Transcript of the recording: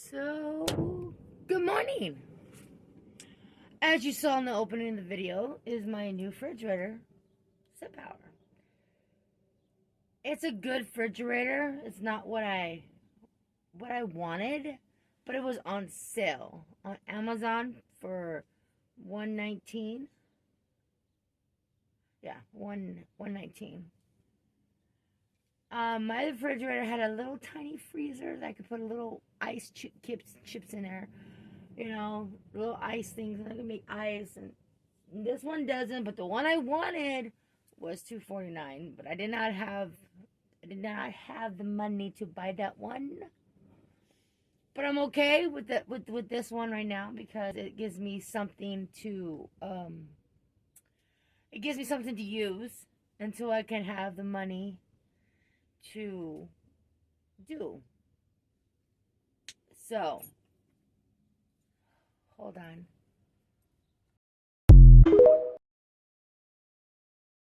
So, good morning. As you saw in the opening of the video, is my new refrigerator, SitPower. It's a good refrigerator. It's not what I wanted, but it was on sale on Amazon for $119. Yeah, $119. My refrigerator had a little tiny freezer that I could put a little ice chips in there. You know, little ice things, and I can make ice. And this one doesn't, but the one I wanted was $249. But I did not have the money to buy that one. But I'm okay with that with this one right now because it gives me something to use until I can have the money to do. So, hold on.